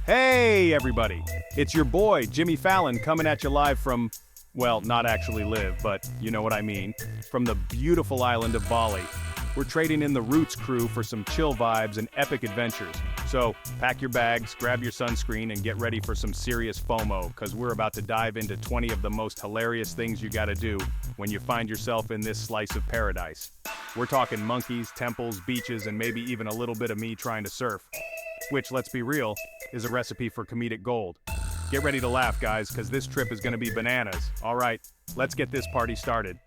Hey everybody, it's your boy Jimmy Fallon coming at you live from, well, not actually live, but you know what I mean, from the beautiful island of Bali. We're trading in the Roots crew for some chill vibes and epic adventures. So pack your bags, grab your sunscreen, and get ready for some serious FOMO, because we're about to dive into 20 of the most hilarious things you gotta do when you find yourself in this slice of paradise. We're talking monkeys, temples, beaches, and maybe even a little bit of me trying to surf. Which, let's be real, is a recipe for comedic gold. Get ready to laugh, guys, because this trip is gonna be bananas. All right, let's get this party started.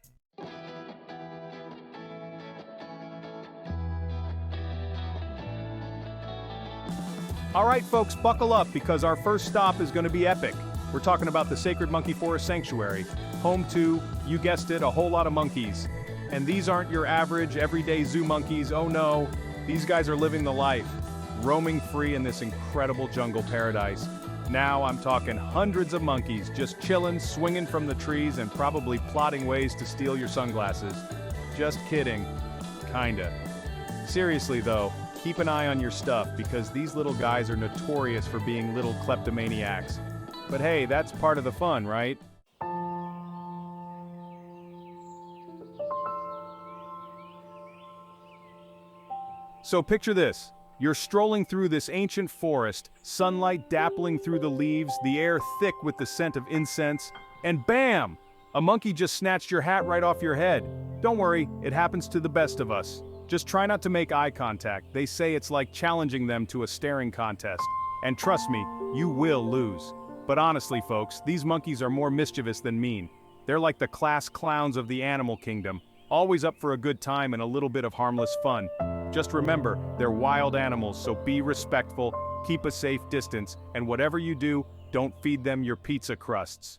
All right, folks, buckle up because our first stop is gonna be epic. We're talking about the Sacred Monkey Forest Sanctuary, home to, you guessed it, a whole lot of monkeys. And these aren't your average, everyday zoo monkeys, oh no. These guys are living the life, roaming free in this incredible jungle paradise. Now I'm talking hundreds of monkeys just chilling, swinging from the trees, and probably plotting ways to steal your sunglasses. Just kidding. Kinda. Seriously though, keep an eye on your stuff because these little guys are notorious for being little kleptomaniacs. But hey, that's part of the fun, right? So picture this. You're strolling through this ancient forest, sunlight dappling through the leaves, the air thick with the scent of incense, and bam! A monkey just snatched your hat right off your head. Don't worry, it happens to the best of us. Just try not to make eye contact. They say it's like challenging them to a staring contest. And trust me, you will lose. But honestly, folks, these monkeys are more mischievous than mean. They're like the class clowns of the animal kingdom, always up for a good time and a little bit of harmless fun. Just remember, they're wild animals, so be respectful, keep a safe distance, and whatever you do, don't feed them your pizza crusts.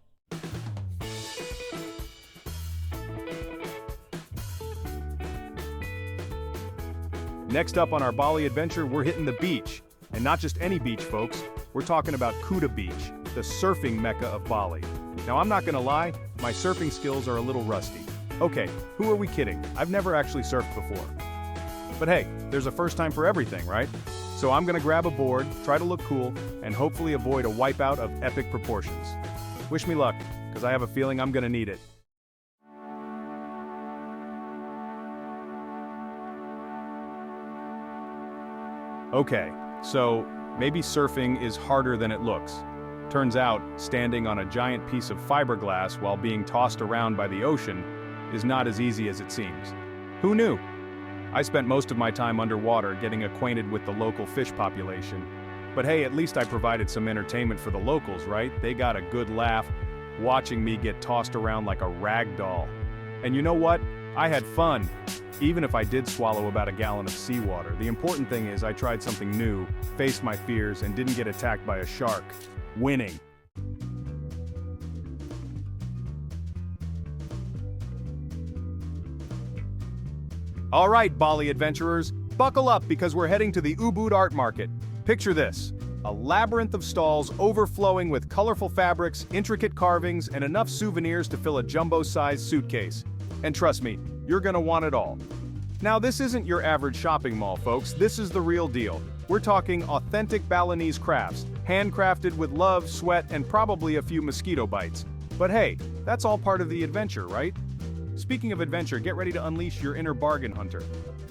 Next up on our Bali adventure, we're hitting the beach. And not just any beach, folks. We're talking about Kuta Beach, the surfing mecca of Bali. Now I'm not gonna lie, my surfing skills are a little rusty. Okay, who are we kidding? I've never actually surfed before. But hey, there's a first time for everything, right? So I'm gonna grab a board, try to look cool, and hopefully avoid a wipeout of epic proportions. Wish me luck, because I have a feeling I'm gonna need it. Okay, so maybe surfing is harder than it looks. Turns out, standing on a giant piece of fiberglass while being tossed around by the ocean is not as easy as it seems. Who knew? I spent most of my time underwater getting acquainted with the local fish population. But hey, at least I provided some entertainment for the locals, right? They got a good laugh watching me get tossed around like a rag doll. And you know what? I had fun. Even if I did swallow about a gallon of seawater, the important thing is I tried something new, faced my fears, and didn't get attacked by a shark. Winning. All right, Bali adventurers, buckle up because we're heading to the Ubud art market. Picture this, a labyrinth of stalls overflowing with colorful fabrics, intricate carvings, and enough souvenirs to fill a jumbo-sized suitcase. And trust me, you're gonna want it all. Now, this isn't your average shopping mall, folks. This is the real deal. We're talking authentic Balinese crafts, handcrafted with love, sweat, and probably a few mosquito bites. But hey, that's all part of the adventure, right? Speaking of adventure, get ready to unleash your inner bargain hunter.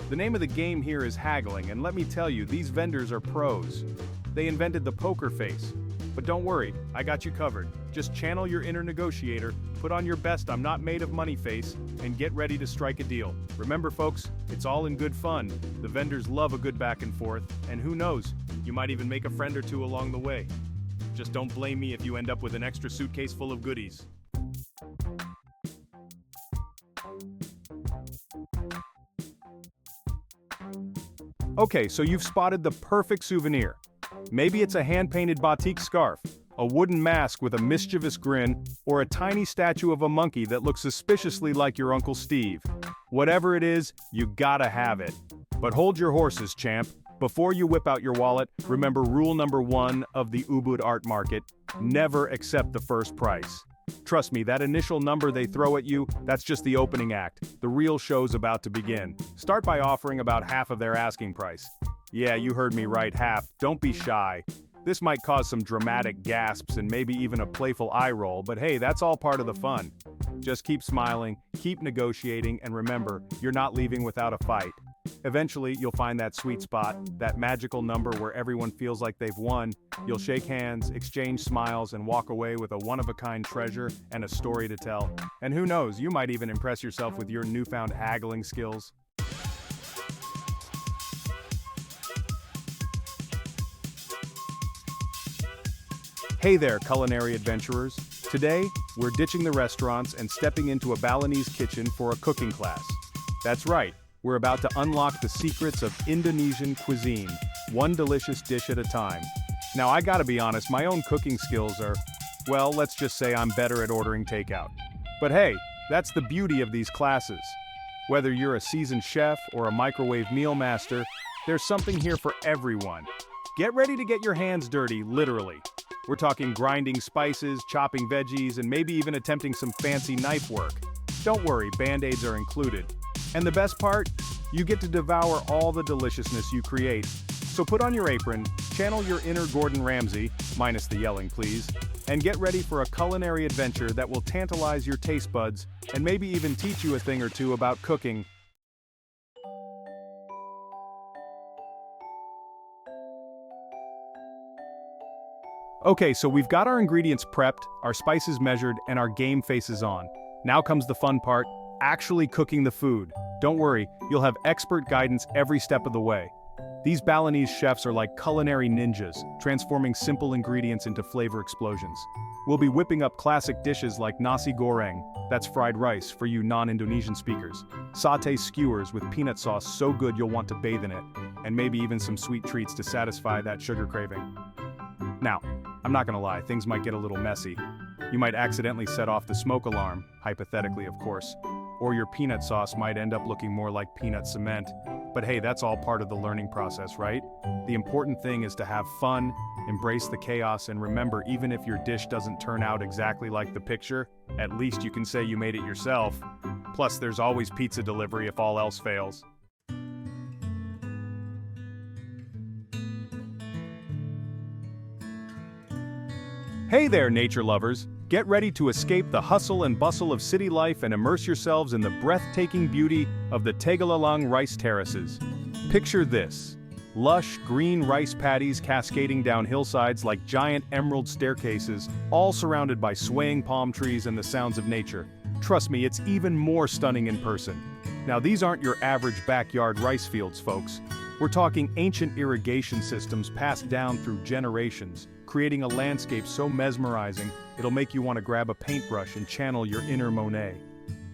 The name of the game here is haggling, and let me tell you, these vendors are pros. They invented the poker face. But don't worry, I got you covered. Just channel your inner negotiator, put on your best I'm not made of money face, and get ready to strike a deal. Remember folks, it's all in good fun. The vendors love a good back and forth, and who knows, you might even make a friend or two along the way. Just don't blame me if you end up with an extra suitcase full of goodies. Okay, so you've spotted the perfect souvenir. Maybe it's a hand-painted batik scarf, a wooden mask with a mischievous grin, or a tiny statue of a monkey that looks suspiciously like your Uncle Steve. Whatever it is, you gotta have it. But hold your horses, champ. Before you whip out your wallet, remember rule number 1 of the Ubud art market: never accept the first price. Trust me, that initial number they throw at you, that's just the opening act. The real show's about to begin. Start by offering about half of their asking price. Yeah, you heard me right, half. Don't be shy. This might cause some dramatic gasps and maybe even a playful eye roll, but hey, that's all part of the fun. Just keep smiling, keep negotiating, and remember, you're not leaving without a fight. Eventually, you'll find that sweet spot, that magical number where everyone feels like they've won. You'll shake hands, exchange smiles, and walk away with a one-of-a-kind treasure and a story to tell. And who knows, you might even impress yourself with your newfound haggling skills. Hey there, culinary adventurers. Today, we're ditching the restaurants and stepping into a Balinese kitchen for a cooking class. That's right, we're about to unlock the secrets of Indonesian cuisine, one delicious dish at a time. Now, I gotta be honest, my own cooking skills are, well, let's just say I'm better at ordering takeout. But hey, that's the beauty of these classes. Whether you're a seasoned chef or a microwave meal master, there's something here for everyone. Get ready to get your hands dirty, literally. We're talking grinding spices, chopping veggies, and maybe even attempting some fancy knife work. Don't worry, Band-Aids are included. And the best part? You get to devour all the deliciousness you create. So put on your apron, channel your inner Gordon Ramsay, minus the yelling please, and get ready for a culinary adventure that will tantalize your taste buds and maybe even teach you a thing or two about cooking. Okay, so we've got our ingredients prepped, our spices measured, and our game faces on. Now comes the fun part, actually cooking the food. Don't worry, you'll have expert guidance every step of the way. These Balinese chefs are like culinary ninjas, transforming simple ingredients into flavor explosions. We'll be whipping up classic dishes like nasi goreng, that's fried rice for you non-Indonesian speakers, sauté skewers with peanut sauce so good you'll want to bathe in it, and maybe even some sweet treats to satisfy that sugar craving. Now, I'm not gonna lie, things might get a little messy. You might accidentally set off the smoke alarm, hypothetically of course, or your peanut sauce might end up looking more like peanut cement. But hey, that's all part of the learning process, right? The important thing is to have fun, embrace the chaos, and remember, even if your dish doesn't turn out exactly like the picture, at least you can say you made it yourself. Plus, there's always pizza delivery if all else fails. Hey there, nature lovers! Get ready to escape the hustle and bustle of city life and immerse yourselves in the breathtaking beauty of the Tegalalang rice terraces. Picture this: lush, green rice paddies cascading down hillsides like giant emerald staircases, all surrounded by swaying palm trees and the sounds of nature. Trust me, it's even more stunning in person. Now, these aren't your average backyard rice fields, folks. We're talking ancient irrigation systems passed down through generations, creating a landscape so mesmerizing, it'll make you want to grab a paintbrush and channel your inner Monet.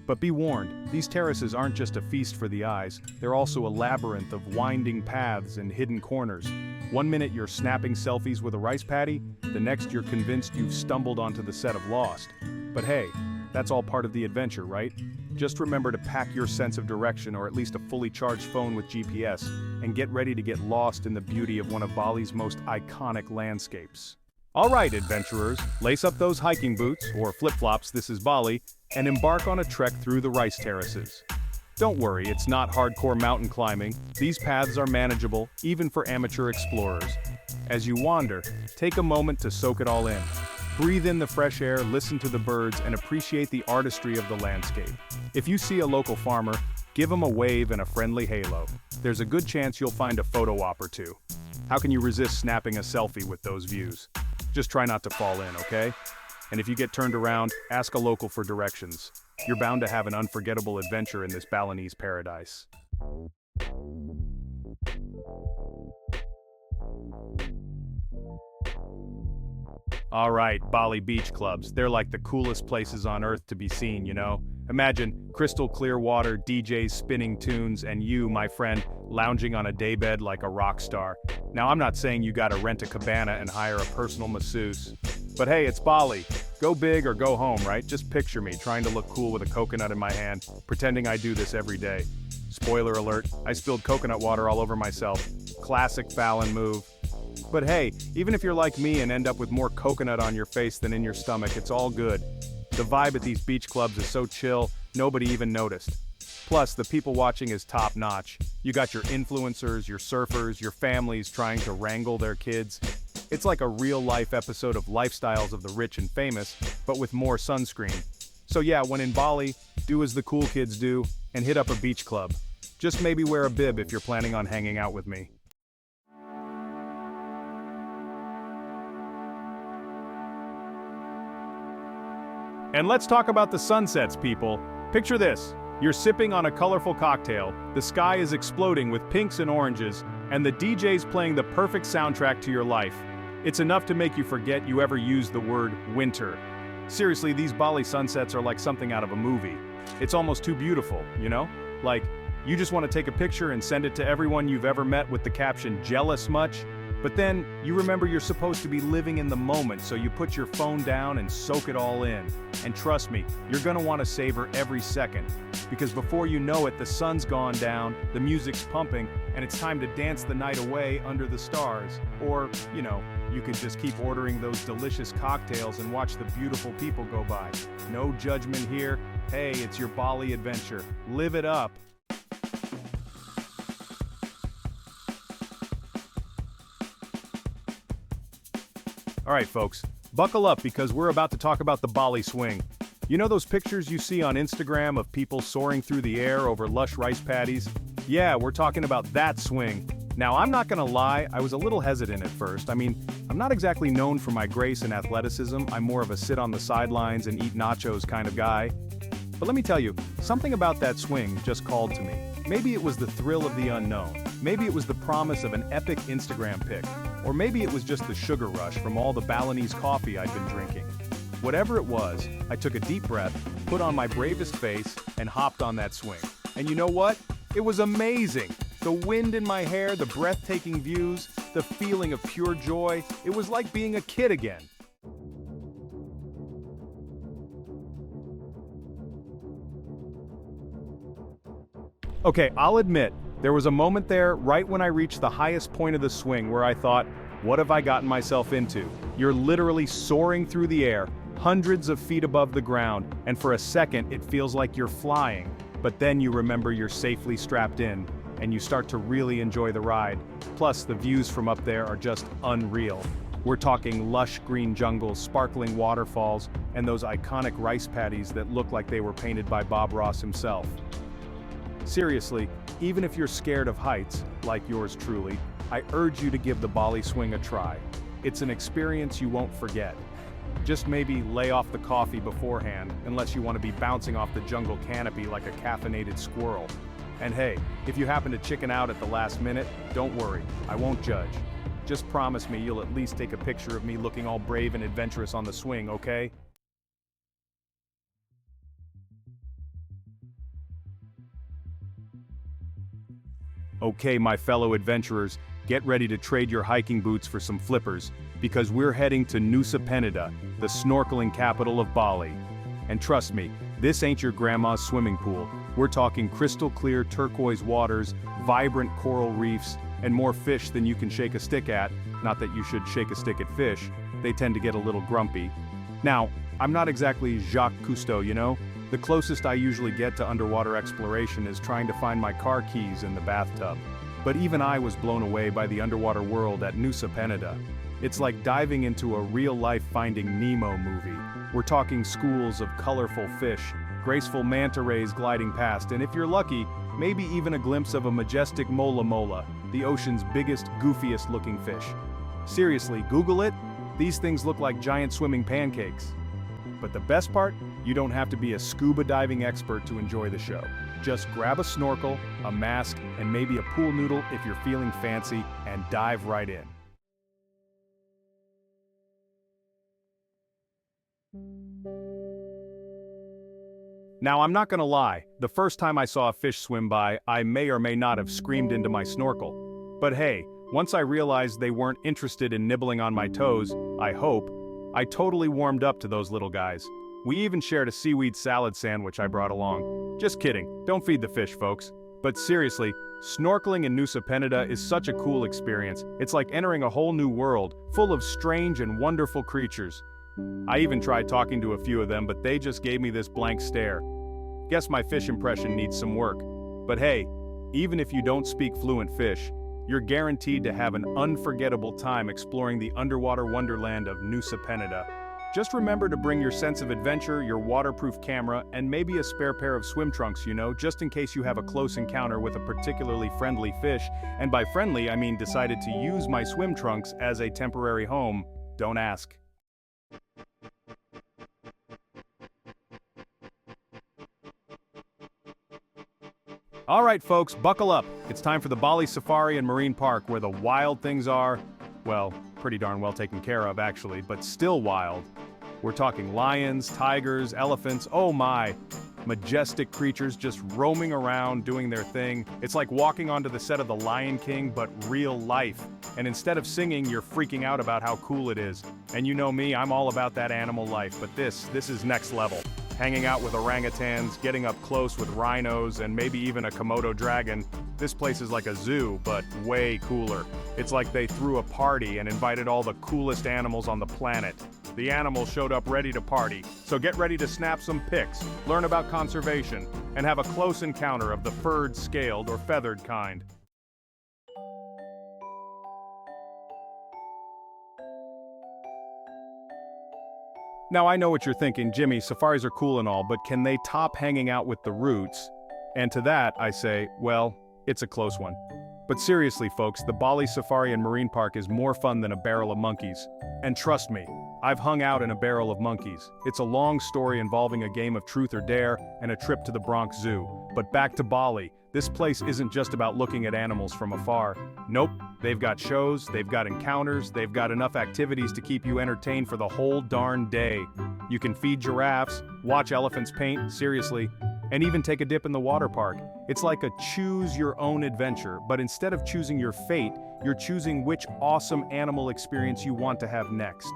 But be warned, these terraces aren't just a feast for the eyes, they're also a labyrinth of winding paths and hidden corners. One minute you're snapping selfies with a rice paddy, the next you're convinced you've stumbled onto the set of Lost. But hey, that's all part of the adventure, right? Just remember to pack your sense of direction or at least a fully charged phone with GPS, and get ready to get lost in the beauty of one of Bali's most iconic landscapes. Alright, adventurers, lace up those hiking boots, or flip-flops, this is Bali, and embark on a trek through the rice terraces. Don't worry, it's not hardcore mountain climbing. These paths are manageable, even for amateur explorers. As you wander, take a moment to soak it all in. Breathe in the fresh air, listen to the birds, and appreciate the artistry of the landscape. If you see a local farmer, give him a wave and a friendly halo. There's a good chance you'll find a photo op or two. How can you resist snapping a selfie with those views? Just try not to fall in, okay? And if you get turned around, ask a local for directions. You're bound to have an unforgettable adventure in this Balinese paradise. Alright, Bali beach clubs. They're like the coolest places on earth to be seen, you know? Imagine crystal clear water, DJs spinning tunes, and you, my friend, lounging on a daybed like a rock star. Now, I'm not saying you gotta rent a cabana and hire a personal masseuse. But hey, it's Bali. Go big or go home, right? Just picture me trying to look cool with a coconut in my hand, pretending I do this every day. Spoiler alert, I spilled coconut water all over myself. Classic Fallon move. But hey, even if you're like me and end up with more coconut on your face than in your stomach, it's all good. The vibe at these beach clubs is so chill, nobody even noticed. Plus, the people watching is top-notch. You got your influencers, your surfers, your families trying to wrangle their kids. It's like a real-life episode of Lifestyles of the Rich and Famous, but with more sunscreen. So yeah, when in Bali, do as the cool kids do, and hit up a beach club. Just maybe wear a bib if you're planning on hanging out with me. And let's talk about the sunsets, people. Picture this. You're sipping on a colorful cocktail, the sky is exploding with pinks and oranges, and the DJ's playing the perfect soundtrack to your life. It's enough to make you forget you ever used the word winter. Seriously, these Bali sunsets are like something out of a movie. It's almost too beautiful, you know? Like, you just want to take a picture and send it to everyone you've ever met with the caption, "Jealous much?" But then, you remember you're supposed to be living in the moment, so you put your phone down and soak it all in. And trust me, you're gonna want to savor every second. Because before you know it, the sun's gone down, the music's pumping, and it's time to dance the night away under the stars. Or, you know, you could just keep ordering those delicious cocktails and watch the beautiful people go by. No judgment here. Hey, it's your Bali adventure. Live it up. Alright folks, buckle up because we're about to talk about the Bali swing. You know those pictures you see on Instagram of people soaring through the air over lush rice paddies? Yeah, we're talking about that swing. Now I'm not gonna lie, I was a little hesitant at first. I mean, I'm not exactly known for my grace and athleticism, I'm more of a sit on the sidelines and eat nachos kind of guy. But let me tell you, something about that swing just called to me. Maybe it was the thrill of the unknown. Maybe it was the promise of an epic Instagram pic. Or maybe it was just the sugar rush from all the Balinese coffee I'd been drinking. Whatever it was, I took a deep breath, put on my bravest face, and hopped on that swing. And you know what? It was amazing! The wind in my hair, the breathtaking views, the feeling of pure joy, it was like being a kid again. Okay, I'll admit, there was a moment there, right when I reached the highest point of the swing, where I thought, what have I gotten myself into? You're literally soaring through the air, hundreds of feet above the ground, and for a second it feels like you're flying. But then you remember you're safely strapped in, and you start to really enjoy the ride. Plus, the views from up there are just unreal. We're talking lush green jungles, sparkling waterfalls, and those iconic rice paddies that look like they were painted by Bob Ross himself. Seriously, even if you're scared of heights, like yours truly, I urge you to give the Bali swing a try. It's an experience you won't forget. Just maybe lay off the coffee beforehand, unless you want to be bouncing off the jungle canopy like a caffeinated squirrel. And hey, if you happen to chicken out at the last minute, don't worry, I won't judge. Just promise me you'll at least take a picture of me looking all brave and adventurous on the swing, okay? Okay, my fellow adventurers, get ready to trade your hiking boots for some flippers, because we're heading to Nusa Penida, the snorkeling capital of Bali. And trust me, this ain't your grandma's swimming pool. We're talking crystal clear turquoise waters, vibrant coral reefs, and more fish than you can shake a stick at. Not that you should shake a stick at fish, they tend to get a little grumpy. Now, I'm not exactly Jacques Cousteau, you know? The closest I usually get to underwater exploration is trying to find my car keys in the bathtub. But even I was blown away by the underwater world at Nusa Penida. It's like diving into a real-life Finding Nemo movie. We're talking schools of colorful fish, graceful manta rays gliding past, and if you're lucky, maybe even a glimpse of a majestic mola mola, the ocean's biggest, goofiest looking fish. Seriously, Google it. These things look like giant swimming pancakes. But the best part? You don't have to be a scuba diving expert to enjoy the show. Just grab a snorkel, a mask, and maybe a pool noodle if you're feeling fancy, and dive right in. Now, I'm not gonna lie, the first time I saw a fish swim by, I may or may not have screamed into my snorkel. But hey, once I realized they weren't interested in nibbling on my toes, I hope, I totally warmed up to those little guys. We even shared a seaweed salad sandwich I brought along. Just kidding, don't feed the fish, folks. But seriously, snorkeling in Nusa Penida is such a cool experience. It's like entering a whole new world, full of strange and wonderful creatures. I even tried talking to a few of them, but they just gave me this blank stare. Guess my fish impression needs some work. But hey, even if you don't speak fluent fish, you're guaranteed to have an unforgettable time exploring the underwater wonderland of Nusa Penida. Just remember to bring your sense of adventure, your waterproof camera, and maybe a spare pair of swim trunks, just in case you have a close encounter with a particularly friendly fish. And by friendly, I mean decided to use my swim trunks as a temporary home. Don't ask. Alright folks, buckle up. It's time for the Bali Safari and Marine Park, where the wild things are, well, pretty darn well taken care of actually, but still wild. We're talking lions, tigers, elephants, oh my. Majestic creatures just roaming around doing their thing. It's like walking onto the set of The Lion King, but real life. And instead of singing, you're freaking out about how cool it is. And you know me, I'm all about that animal life, but this is next level. Hanging out with orangutans, getting up close with rhinos, and maybe even a Komodo dragon. This place is like a zoo, but way cooler. It's like they threw a party and invited all the coolest animals on the planet. The animals showed up ready to party, so get ready to snap some pics, learn about conservation, and have a close encounter of the furred, scaled, or feathered kind. Now I know what you're thinking, Jimmy, safaris are cool and all, but can they top hanging out with the roots? And to that, I say, well, it's a close one. But seriously folks, the Bali Safari and Marine Park is more fun than a barrel of monkeys. And trust me, I've hung out in a barrel of monkeys. It's a long story involving a game of truth or dare and a trip to the Bronx Zoo. But back to Bali, this place isn't just about looking at animals from afar. Nope, they've got shows, they've got encounters, they've got enough activities to keep you entertained for the whole darn day. You can feed giraffes, watch elephants paint, seriously, and even take a dip in the water park. It's like a choose-your-own-adventure, but instead of choosing your fate, you're choosing which awesome animal experience you want to have next.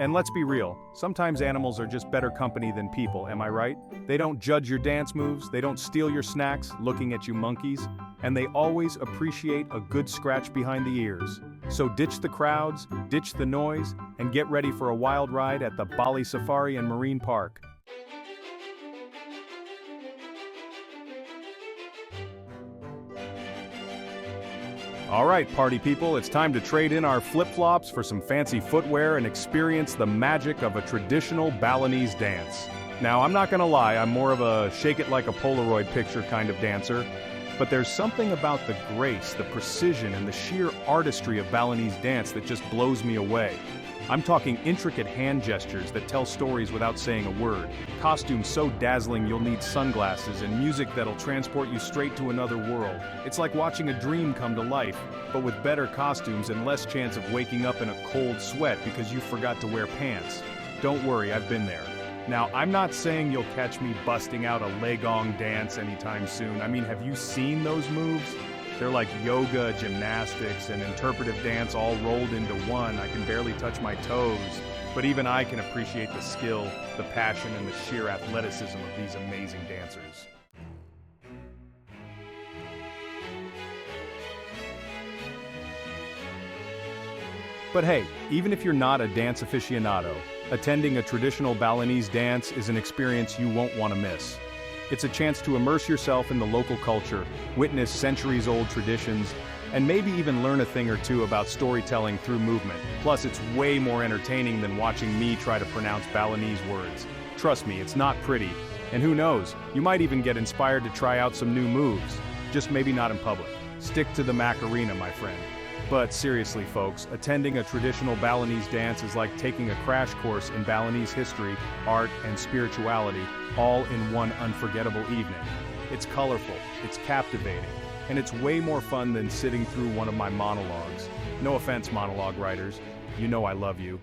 And let's be real, sometimes animals are just better company than people, am I right? They don't judge your dance moves, they don't steal your snacks, looking at you monkeys, and they always appreciate a good scratch behind the ears. So ditch the crowds, ditch the noise, and get ready for a wild ride at the Bali Safari and Marine Park. Alright party people, it's time to trade in our flip-flops for some fancy footwear and experience the magic of a traditional Balinese dance. Now I'm not gonna lie, I'm more of a shake it like a Polaroid picture kind of dancer, but there's something about the grace, the precision, and the sheer artistry of Balinese dance that just blows me away. I'm talking intricate hand gestures that tell stories without saying a word, costumes so dazzling you'll need sunglasses, and music that'll transport you straight to another world. It's like watching a dream come to life, but with better costumes and less chance of waking up in a cold sweat because you forgot to wear pants. Don't worry, I've been there. Now, I'm not saying you'll catch me busting out a legong dance anytime soon. I mean, have you seen those moves? They're like yoga, gymnastics, and interpretive dance all rolled into one. I can barely touch my toes, but even I can appreciate the skill, the passion, and the sheer athleticism of these amazing dancers. But hey, even if you're not a dance aficionado, attending a traditional Balinese dance is an experience you won't want to miss. It's a chance to immerse yourself in the local culture, witness centuries-old traditions, and maybe even learn a thing or two about storytelling through movement. Plus, it's way more entertaining than watching me try to pronounce Balinese words. Trust me, it's not pretty. And who knows, you might even get inspired to try out some new moves. Just maybe not in public. Stick to the Macarena, my friend. But seriously folks, attending a traditional Balinese dance is like taking a crash course in Balinese history, art, and spirituality, all in one unforgettable evening. It's colorful, it's captivating, and it's way more fun than sitting through one of my monologues. No offense, monologue writers, you know I love you.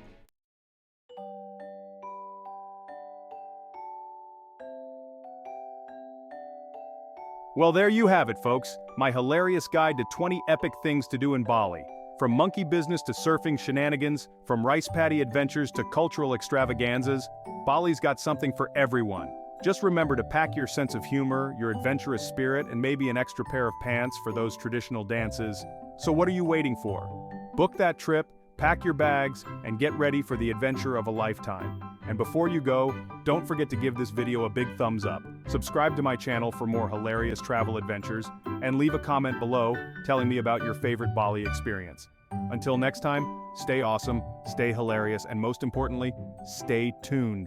Well, there you have it, folks. My hilarious guide to 20 epic things to do in Bali. From monkey business to surfing shenanigans, from rice paddy adventures to cultural extravaganzas, Bali's got something for everyone. Just remember to pack your sense of humor, your adventurous spirit, and maybe an extra pair of pants for those traditional dances. So what are you waiting for? Book that trip, Pack your bags and get ready for the adventure of a lifetime. And before you go, don't forget to give this video a big thumbs up, subscribe to my channel for more hilarious travel adventures, and leave a comment below telling me about your favorite Bali experience. Until next time, stay awesome, stay hilarious, and most importantly, stay tuned.